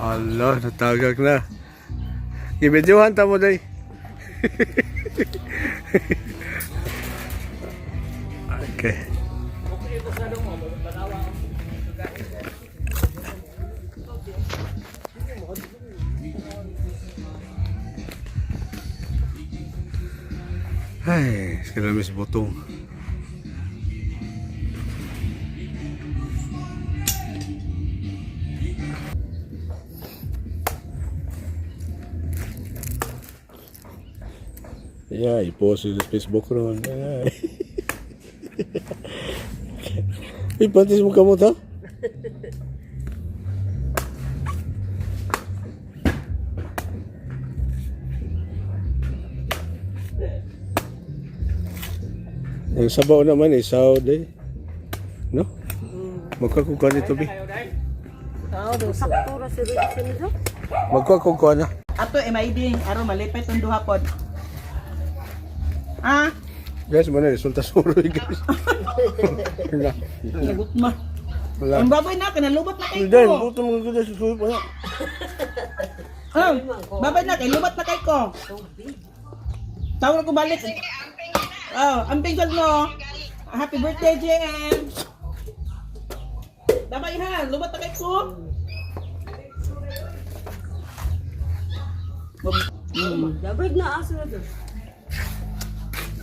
Allah, natagak na. Ibidyohan ta mo day. Okay. Ay, sila Miss Botong. Yeah, i-post sa Facebook ron. Ay. Ipantis mo kamot ha? Yung sabaw naman isaw day. No? Magkakukuha nito bi. Magkakukuha na. Ato maiding aron malipay tong duha pod. Ah, Guys, mana resulta suroy guys. lagot ma. Wala. Ang babay na kinalubat na kay Then, ko. buto mo gud sa suroy pa na. Ah, babay na kay lubat na kay ko. Tawag ko balik. Oh, ang pinggan mo. Happy birthday, JM. Babay ha, lubat na kay ko. Dabig na aso na to.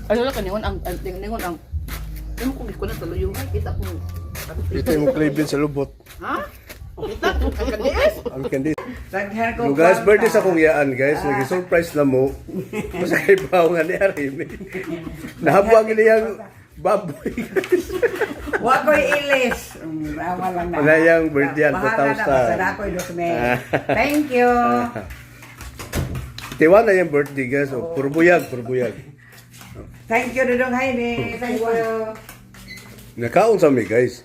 Ano lang kaningon ang ningon ang ano kung ko na tuloy kita po. Dito mo klibin sa lubot. Ha? Kita ang kandies. Ang kandi. Daghan ko. Yung guys, birthday sa kong yaan guys, nag-surprise na mo. Masakay pa nga ni Arimi. Nahabuang niyang baboy guys. Wa ko'y ilis. Awa lang na. Wala yung birthday ang Bahala na, 2,000. basta na ko'y 2,000. Thank you. Tiwa na yung birthday guys. Oh, puro buyag, puro buyag. Thank you, Dudong Jaime. Thank you. Nakaon sa mi guys.